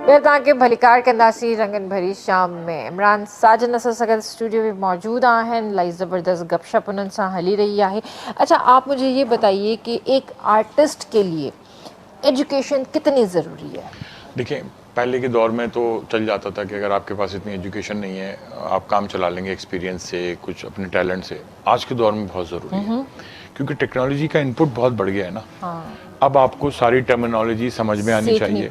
के भलीकार कंदासी रंगन भरी शाम में इमरान साजन असर सगत स्टूडियो में मौजूद आहिन लाई ज़बरदस्त गपशप उन्हनि सां हली रही है। अच्छा, आप मुझे ये बताइए कि एक आर्टिस्ट के लिए एजुकेशन कितनी ज़रूरी है? देखिए, पहले के दौर में तो चल जाता था कि अगर आपके पास इतनी एजुकेशन नहीं है आप काम चला लेंगे एक्सपीरियंस से, कुछ अपने टैलेंट से। आज के दौर में बहुत ज़रूरी है क्योंकि टेक्नोलॉजी का इनपुट बहुत बढ़ गया है ना। हाँ। अब आपको सारी टर्मिनोलॉजी समझ में आनी चाहिए।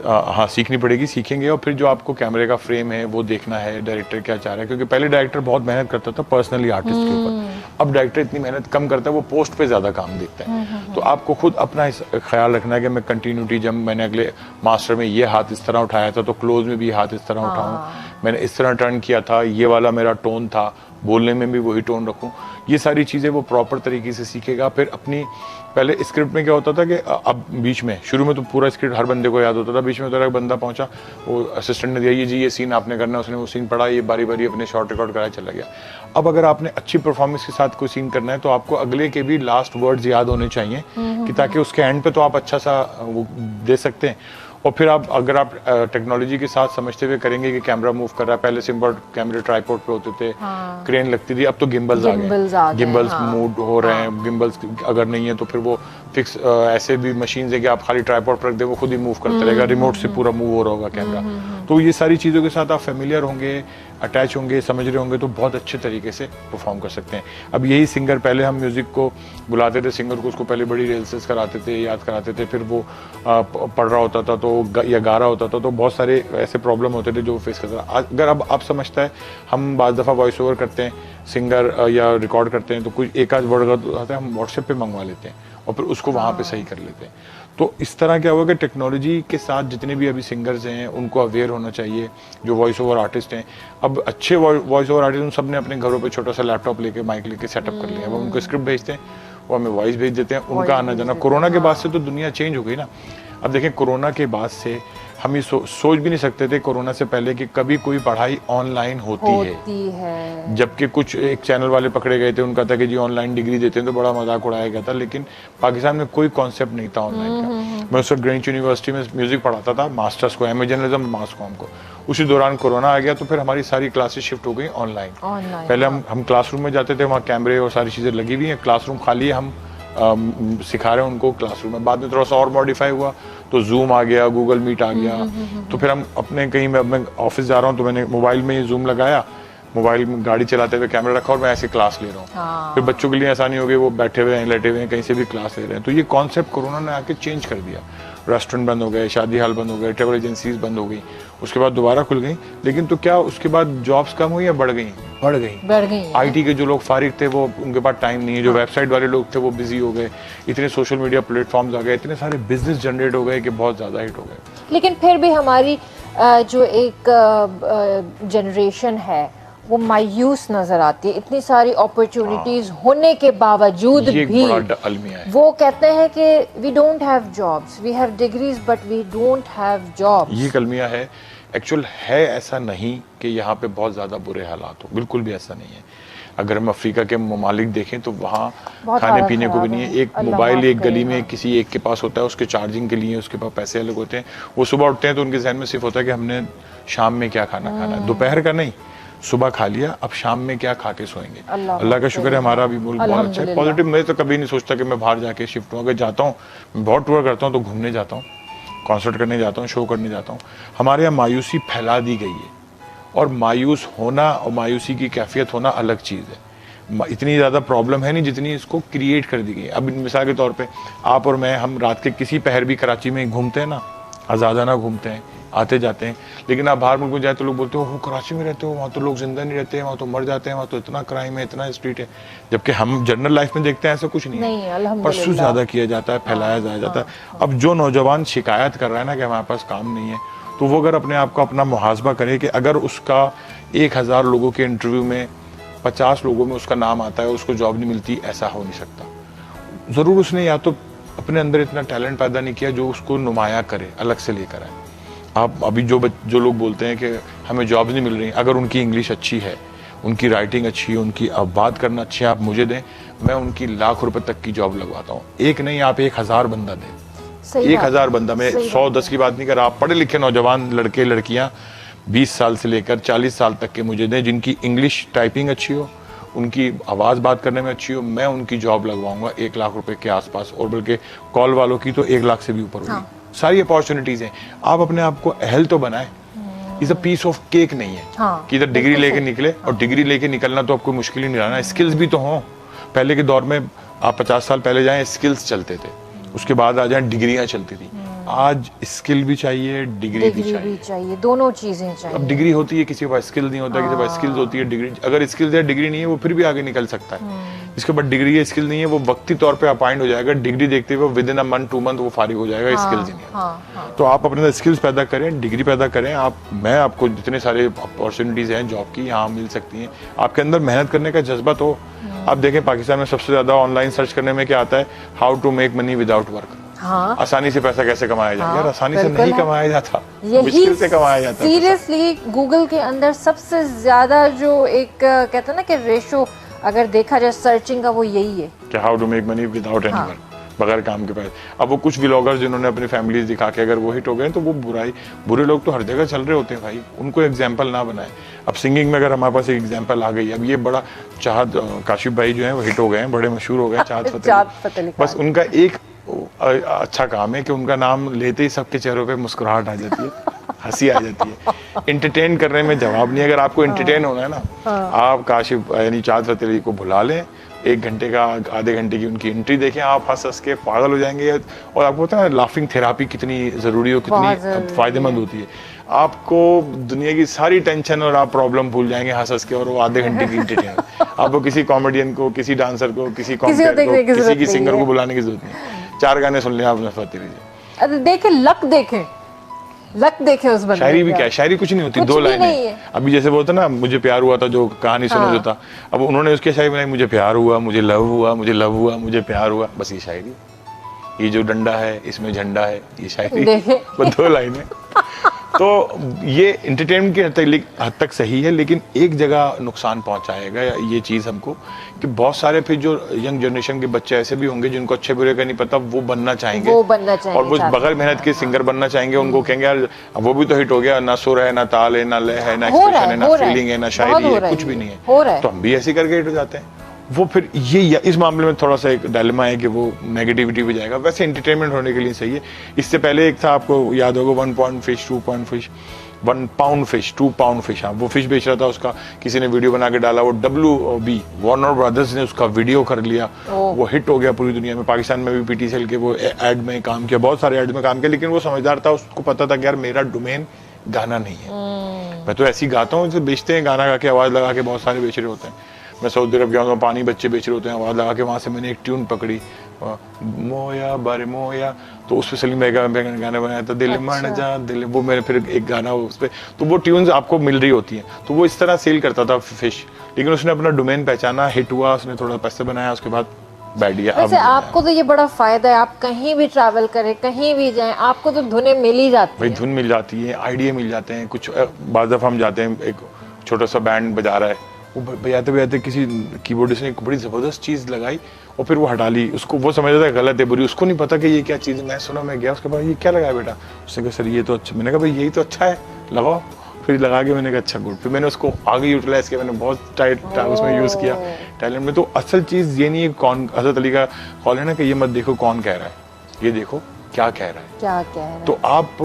हाँ, सीखनी पड़ेगी, सीखेंगे। और फिर जो आपको कैमरे का फ्रेम है वो देखना है, डायरेक्टर क्या चाह रहा है। क्योंकि पहले डायरेक्टर बहुत मेहनत करता था पर्सनली आर्टिस्ट के ऊपर, अब डायरेक्टर इतनी मेहनत कम करता है, वो पोस्ट पे ज़्यादा काम देखता है। तो आपको खुद अपना ख्याल रखना है कि मैं कंटिन्यूटी, जब मैंने अगले मास्टर में ये हाथ इस तरह उठाया था तो क्लोज में भी हाथ इस तरह उठाऊँ, मैंने इस तरह टर्न किया था, ये वाला मेरा टोन था, बोलने में भी वही टोन रखूं। ये सारी चीज़ें वो प्रॉपर तरीके से सीखेगा। फिर अपनी पहले स्क्रिप्ट में क्या होता था कि अब बीच में, शुरू में तो पूरा स्क्रिप्ट हर बंदे को याद होता था, बीच में तो एक बंदा पहुंचा, वो असिस्टेंट ने दिया, ये जी ये सीन आपने करना है, उसने वो सीन पढ़ा, ये बारी बारी अपने शॉर्ट रिकॉर्ड कराया, चला गया। अब अगर आपने अच्छी परफॉर्मेंस के साथ कोई सीन करना है तो आपको अगले के भी लास्ट वर्ड्स याद होने चाहिए कि ताकि उसके एंड पे तो आप अच्छा सा वो दे सकते हैं। और फिर आप अगर आप टेक्नोलॉजी के साथ समझते हुए करेंगे कि कैमरा मूव कर रहा है, पहले सिंपल कैमरे ट्राइपॉड पे होते थे, क्रेन लगती थी, अब तो गिम्बल्स आ गए, गिम्बल्स मूव हो रहे हैं। गिम्बल्स अगर नहीं है तो फिर वो फिक्स ऐसे भी मशीन है कि आप खाली ट्राइपॉड पर रख दे, वो खुद ही मूव करता रहेगा, रिमोट से पूरा मूव हो रहा होगा कैमरा। तो ये सारी चीज़ों के साथ आप फेमिलियर होंगे, अटैच होंगे, समझ रहे होंगे तो बहुत अच्छे तरीके से परफॉर्म कर सकते हैं। अब यही सिंगर, पहले हम म्यूज़िक को बुलाते थे सिंगर को, उसको पहले बड़ी रिहर्सल्स कराते थे, याद कराते थे, फिर वो पढ़ रहा होता था तो या गा रहा होता था, तो बहुत सारे ऐसे प्रॉब्लम होते थे जो फेस करता था। अगर अब आप समझता है, हम बाज़ दफ़ा वॉइस ओवर करते हैं, सिंगर या रिकॉर्ड करते हैं तो कुछ एक आध वर्ड गलत होता है, हम व्हाट्सएप पे मंगवा लेते हैं और फिर उसको वहाँ पे सही कर लेते हैं। तो इस तरह क्या होगा कि टेक्नोलॉजी के साथ जितने भी अभी सिंगर्स हैं उनको अवेयर होना चाहिए, जो वॉइस ओवर आर्टिस्ट हैं। अब अच्छे वॉइस ओवर आर्टिस्ट, उन सब ने अपने घरों पे छोटा सा लैपटॉप लेके, माइक लेके सेटअप कर लिया। वो उनको स्क्रिप्ट भेजते हैं, वो हमें वॉइस भेज देते हैं, उनका आना जाना। कोरोना के बाद से तो दुनिया चेंज हो गई ना। अब देखें, कोरोना के बाद से हम ये सोच भी नहीं सकते थे कोरोना से पहले कि कभी कोई पढ़ाई ऑनलाइन होती है। जबकि कुछ एक चैनल वाले पकड़े गए थे, उनका था कि जी ऑनलाइन डिग्री देते हैं, तो बड़ा मजाक उड़ाया गया था। लेकिन पाकिस्तान में कोई कॉन्सेप्ट नहीं था ऑनलाइन का। मैं उस वक्त ग्रीनिच यूनिवर्सिटी में म्यूजिक पढ़ाता था, मास्टर्स को, एमए जर्नलिज्म मास कॉम को। उसी दौरान कोरोना आ गया तो फिर हमारी सारी क्लासेस शिफ्ट हो गई ऑनलाइन। पहले हम क्लासरूम में जाते थे, वहाँ कैमरे और सारी चीज़ें लगी हुई हैं, क्लासरूम खाली है, हम सिखा रहे हैं उनको क्लासरूम में। बाद में थोड़ा सा और मॉडिफाई हुआ तो जूम आ गया, गूगल मीट आ गया। तो फिर हम अपने कहीं, मैं ऑफिस जा रहा हूँ तो मैंने मोबाइल में जूम लगाया, मोबाइल में गाड़ी चलाते हुए कैमरा रखा और मैं ऐसे क्लास ले रहा हूँ। फिर बच्चों के लिए आसानी हो गई, वो बैठे हुए हैं, लेटे हुए हैं, कहीं से भी क्लास ले रहे हैं। तो ये कॉन्सेप्ट कोरोना ने आके चेंज कर दिया। रेस्टोरेंट बंद हो गए, शादी हाल बंद हो गए, ट्रेवल एजेंसीज बंद हो गई, उसके बाद दोबारा खुल गई। लेकिन तो क्या उसके बाद जॉब्स कम हुई या बढ़ गई? बढ़ गई। आईटी के जो लोग फारिग थे वो, उनके पास टाइम नहीं है। जो वेबसाइट वाले लोग थे वो बिजी हो गए, इतने सोशल मीडिया प्लेटफॉर्म्स आ गए, इतने सारे बिजनेस जनरेट हो गए कि बहुत ज़्यादा हिट हो गए। लेकिन फिर भी हमारी जो एक जनरेशन है वो मायूस नजर आती है, इतनी सारी अपॉर्चुनिटीज होने के बावजूद भी। वो कहते हैं कि we don't have jobs, we have degrees but we don't have jobs. ये कलमिया है। एक्चुअल है ऐसा नहीं कि यहाँ पे बहुत ज़्यादा बुरे हालात हो, बिल्कुल भी ऐसा नहीं है। अगर हम अफ्रीका के ममालिक देखें तो वहाँ खाने पीने को भी नहीं है। एक मोबाइल एक गली में किसी एक के पास होता है, उसके चार्जिंग के लिए उसके पास पैसे अलग होते हैं। वो सुबह उठते हैं तो उनके जहन में सिर्फ होता है कि हमने शाम में क्या खाना है, दोपहर का नहीं, सुबह खा लिया, अब शाम में क्या खा के सोएंगे। अल्लाह का शुक्र है, हमारा भी मुल्क बहुत अच्छा है, पॉजिटिव। मैं तो कभी नहीं सोचता कि मैं बाहर जाके शिफ्ट हूँ। अगर जाता हूँ, मैं बहुत टूर करता हूँ तो घूमने जाता हूँ, कॉन्सर्ट करने जाता हूँ, शो करने जाता हूँ। हमारे यहाँ मायूसी फैला दी गई है, और मायूस होना और मायूसी की कैफियत होना अलग चीज़ है। इतनी ज़्यादा प्रॉब्लम है नहीं जितनी इसको क्रिएट कर दी गई है। अब मिसाल के तौर पे आप और मैं, हम रात के किसी पहर भी कराची में घूमते हैं ना, आज़ादाना घूमते हैं, आते जाते हैं। लेकिन आप बाहर मुल्क में जाए तो लोग बोलते हो वो कराची में रहते हो, वहाँ तो लोग जिंदा नहीं रहते, वहाँ तो मर जाते हैं, वहाँ तो इतना क्राइम है, इतना स्ट्रीट है। जबकि हम जनरल लाइफ में देखते हैं ऐसा कुछ नहीं है, परसू ज़्यादा किया जाता है, फैलाया जाता है। अब जो नौजवान शिकायत कर रहा है ना कि हमारे पास काम नहीं है, तो वो अगर अपने आप को अपना मुहासबा करे कि अगर उसका 1000 लोगों के इंटरव्यू में 50 लोगों में उसका नाम आता है, उसको जॉब नहीं मिलती, ऐसा हो नहीं सकता। ज़रूर उसने या तो अपने अंदर इतना टैलेंट पैदा नहीं किया जो उसको नुमाया करे, अलग से लेकर आए। आप अभी जो लोग बोलते हैं कि हमें जॉब्स नहीं मिल रही, अगर उनकी इंग्लिश अच्छी है, उनकी राइटिंग अच्छी है, उनकी बात करना अच्छी है, आप मुझे दें, मैं उनकी लाख रुपए तक की जॉब लगवाता हूँ। एक नहीं, आप 1000 बंदा दें, 1000 बंदा, मैं 100-10 की बात नहीं कर रहा, आप पढ़े लिखे नौजवान लड़के लड़कियां 20 साल से लेकर 40 साल तक के मुझे दें, जिनकी इंग्लिश टाइपिंग अच्छी हो, उनकी आवाज़ बात करने में अच्छी हो, मैं उनकी जॉब लगवाऊंगा 1 लाख रुपए के आसपास, और बल्कि कॉल वालों की तो 1 लाख से भी ऊपर होगी। सारी अपॉर्चुनिटीज हैं, आप अपने आप को अहल तो बनाएं। Is a piece of cake नहीं है कि इधर डिग्री लेके निकले, और डिग्री लेके निकलना तो आपको मुश्किल ही नहीं रहना, स्किल्स भी तो हों। पहले के दौर में आप 50 साल पहले जाएं, स्किल्स चलते थे, उसके बाद आ जाएं डिग्रियां चलती थी। आज स्किल भी चाहिए, डिग्री भी चाहिए, दोनों चीजें चाहिए। अब डिग्री होती है, किसी के पास स्किल नहीं होता, किसी के पास स्किल्स होती है, डिग्री, अगर स्किल्स है डिग्री नहीं है, वो फिर भी आगे निकल सकता है। इसके बाद डिग्री है स्किल नहीं है, वो वक्ती तौर पे अपॉइंट हो जाएगा, डिग्री देखते हुए with in a month 2 month वो फारिग हो जाएगा, स्किल्स ही नहीं है। तो आप अपने स्किल्स पैदा करें, डिग्री पैदा करें। मैं आपको जितने सारे अपॉर्चुनिटीज हैं जॉब की यहाँ मिल सकती हैं, आपके अंदर मेहनत करने का जज्बा तो। आप देखें पाकिस्तान में सबसे ज्यादा ऑनलाइन सर्च करने में क्या आता है, how to make money without work. आसानी से पैसा कैसे कमाया जाए। यार आसानी से नहीं कमाया जाता, मुश्किल से कमाया जाता है। सीरियसली गूगल के अंदर सबसे ज्यादा जो एक कहते हैं ना कि रेशो अगर देखा जाए सर्चिंग का, वो यही है कि how to make money without any work, बगैर काम के पैसे। अब वो कुछ व्लॉगर्स जिन्होंने अपनी फैमिलीज दिखा के अगर वो हिट हो गए तो वो बुरे लोग तो हर जगह चल रहे होते हैं भाई, उनको एग्जाम्पल ना बनाए। अब सिंगिंग में अगर हमारे पास एक एग्जाम्पल आ गई, अब ये बड़ा चाहत काशिफ भाई जो है वो हिट हो गए हैं, बड़े मशहूर हो गए, चाहत फतेह। बस उनका एक अच्छा काम है कि उनका नाम लेते ही सबके चेहरों पे मुस्कुराहट आ जाती है, हंसी आ जाती है। एंटरटेन करने में जवाब नहीं। अगर आपको एंटरटेन होना है ना, आप काशिफ यानी चाहत फतेह अली को बुला लें, 1 घंटे का आधे घंटे की उनकी एंट्री देखें, आप हंस के पागल हो जाएंगे। और आपको पता है लाफिंग थेरापी कितनी जरूरी हो, कितनी फायदेमंद होती है। आपको दुनिया की सारी टेंशन और आप प्रॉब्लम भूल जाएंगे हंस के, और वो आधे घंटे की एंटरटेन। आपको किसी कॉमेडियन को, किसी डांसर को, किसी किसी की सिंगर को बुलाने की जरूरत नहीं। 4 गाने सुन लिया आपने फतेह जी, देखे लक देखे उस बंदे। शायरी भी क्या है, शायरी कुछ नहीं होती, 2 लाइनें। अभी जैसे वो था ना, मुझे प्यार हुआ था, जो कहानी सुनो जो था, अब उन्होंने उसकी शायरी बनाई, मुझे प्यार हुआ, मुझे लव हुआ, मुझे लव हुआ, मुझे प्यार हुआ, बस ये शायरी। ये जो डंडा है इसमें झंडा है, ये शायरी, वो 2 लाइनें। तो ये एंटरटेनमेंट की हद तक सही है, लेकिन एक जगह नुकसान पहुंचाएगा ये चीज़ हमको, कि बहुत सारे फिर जो यंग जनरेशन के बच्चे ऐसे भी होंगे जिनको अच्छे बुरे का नहीं पता, वो बनना चाहेंगे और वो बगैर मेहनत के सिंगर बनना चाहेंगे। उनको कहेंगे यार वो भी तो हिट हो गया, ना सुर है, ना ताल है, ना लय है, ना एक्सप्रेशन है, ना फीलिंग है, ना शायरी है, कुछ भी नहीं है। तो हम भी ऐसे करके हिट हो जाते हैं। वो फिर ये इस मामले में थोड़ा सा एक डायलेमा है कि वो नेगेटिविटी भी जाएगा। वैसे एंटरटेनमेंट होने के लिए सही है। इससे पहले एक था, आपको याद होगा, 1 pound fish, 2 pound fish, 1 pound fish, 2 pound fish. हाँ, वो फिश बेच रहा था, उसका किसी ने वीडियो बना के डाला, वो WB वार्नर ब्रदर्स ने उसका वीडियो कर लिया, वो हिट हो गया पूरी दुनिया में। पाकिस्तान में भी PTCL के वो एड में काम किया, बहुत सारे एड में काम किया, लेकिन वो समझदार था, उसको पता था कि यार मेरा डोमेन गाना नहीं है। मैं तो ऐसी गाता हूँ, बेचते हैं गाना गा के, आवाज लगा के बहुत सारे बेच रहे होते हैं। मैं सऊदी अरब गया हूँ, पानी बच्चे बेच रहे होते हैं, आवाज़ लगा के, वहाँ से मैंने एक ट्यून पकड़ी, मोया बारे मोया, तो उस पर सलीम भाई का गाना बनाया था, दिल मन जा दिल, वो मैंने फिर एक गाना उस पर। तो वो ट्यून्स आपको मिल रही होती हैं, तो वो इस तरह सेल करता था फिश, लेकिन उसने अपना डोमेन पहचाना, हिट हुआ, उसने थोड़ा पैसे बनाया, उसके बाद बैठ गया। वैसे आपको तो ये बड़ा फायदा है, आप कहीं भी ट्रैवल करें, कहीं भी जाएं, आपको तो धुनें मिल ही जाती है। भाई धुन मिल जाती है, आइडिया मिल जाते हैं। कुछ बाज़ दफ़ा हम जाते हैं, एक छोटा सा बैंड बजा रहा है, वो बजाते बजाते किसी कीबोर्डिस्ट ने एक बड़ी ज़बरदस्त चीज़ लगाई और फिर वो हटा ली, उसको वो समझ रहा था गलत है, बुरी, उसको नहीं पता कि ये क्या चीज़ है। मैं सुना, मैं गया उसके बाद, ये क्या लगाया बेटा? उसने कहा सर ये तो अच्छा। मैंने कहा भाई यही तो अच्छा है, लगाओ। फिर लगा के मैंने कहा अच्छा गुड। फिर मैंने उसको आगे यूटिलाइज किया, मैंने बहुत टाइट उसमें यूज़ किया टैलेंट में। तो असल चीज़ ये नहीं है कौन, हज़रत अली का कॉल है ना कि ये मत देखो कौन कह रहा है, ये देखो क्या कह रहा है। तो आप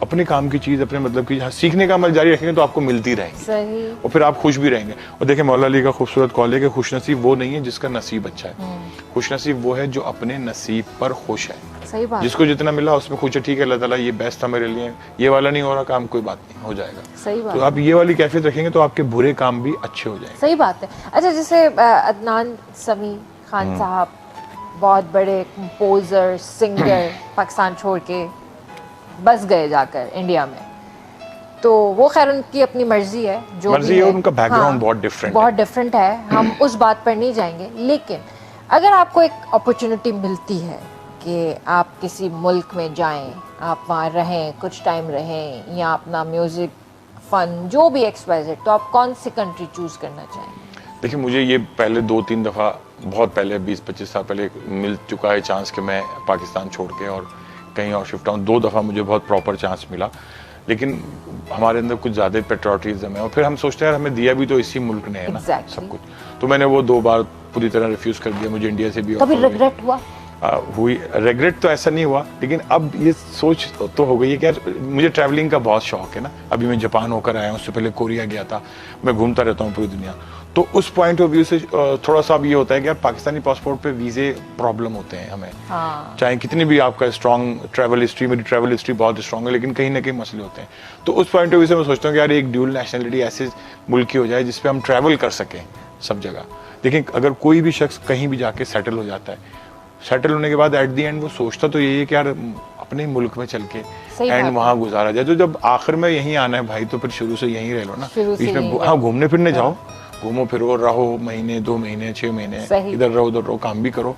अपने काम की चीज, अपने मतलब की सीखने का अमल जारी रखेंगे तो आपको मिलती रहेगी। सही। और फिर आप खुश भी रहेंगे। और देखिए मौला अली का खूबसूरत कॉल है कि खुशनसीब वो नहीं है जिसका नसीब अच्छा है, खुशनसीब वो है जो अपने नसीब पर खुश है। सही बात। जिसको जितना मिला उसमें खुश है, ठीक है अल्लाह ताला ये बेस्ट था मेरे लिए, ये वाला नहीं हो रहा काम, कोई बात नहीं, हो जाएगा। सही बात। तो आप ये वाली कैफियत रखेंगे तो आपके बुरे काम भी अच्छे हो जाएंगे। सही बात है। अच्छा, जैसे अदनान समी खान साहब बहुत बड़े कंपोजर, सिंगर, पाकिस्तान छोड़ के बस गए जाकर इंडिया में, तो वो खैर उनकी अपनी मर्जी है, जो मर्जी है, उनका बैकग्राउंड बहुत डिफरेंट है, हम उस बात पर नहीं जाएंगे। लेकिन अगर आपको एक अपॉर्चुनिटी मिलती है कि आप किसी मुल्क में जाएं, आप वहाँ रहें, कुछ टाइम रहें, या अपना म्यूजिक फन जो भी XYZ, तो आप कौन सी कंट्री चूज करना चाहेंगे? देखिए मुझे ये पहले 2-3 दफ़ा, बहुत पहले 20-25 साल पहले मिल चुका है चांस कि मैं पाकिस्तान छोड़ के और कहीं और शिफ्ट आऊँ। 2 दफ़ा मुझे बहुत प्रॉपर चांस मिला, लेकिन हमारे अंदर कुछ ज़्यादा पेट्रियोटिज्म है और फिर हम सोचते हैं यार हमें दिया भी तो इसी मुल्क ने है ना सब कुछ। तो मैंने वो 2 बार पूरी तरह रिफ्यूज़ कर दिया। मुझे इंडिया से भी कभी रिग्रेट हुआ? हुई रेग्रेट तो ऐसा नहीं हुआ, लेकिन अब ये सोच तो हो गई है कि यार मुझे ट्रैवलिंग का बहुत शौक है ना। अभी मैं जापान होकर आया हूँ, उससे पहले कोरिया गया था, मैं घूमता रहता हूँ पूरी दुनिया। तो उस पॉइंट ऑफ व्यू से थोड़ा सा अब ये होता है कि यार पाकिस्तानी पासपोर्ट पे वीज़े प्रॉब्लम होते हैं हमें। हाँ। चाहे कितनी भी आपका स्ट्रॉन्ग ट्रैवल हिस्ट्री, मेरी ट्रैवल हिस्ट्री बहुत स्ट्रॉन्ग है, लेकिन कहीं ना कहीं मसले होते हैं। तो उस पॉइंट ऑफ व्यू से मैं सोचता हूँ कि यार एक ड्यूल नेशनलिटी ऐसे मुल्क की हो जाए जिसपे हम ट्रैवल कर सकें सब जगह। देखिए अगर कोई भी शख्स कहीं भी जाके सेटल हो जाता है, सेटल होने के बाद एट दी एंड वो सोचता तो यही है कि यार अपने मुल्क में चल के एंड वहाँ गुजारा जाए। तो जब आखिर में यहीं आना है भाई, तो फिर शुरू से यहीं रह लो ना। बीच में हाँ घूमने फिरने जाओ, घूमो फिरो, रहो महीने 2 महीने 6 महीने, इधर रहो उधर रहो, काम भी करो।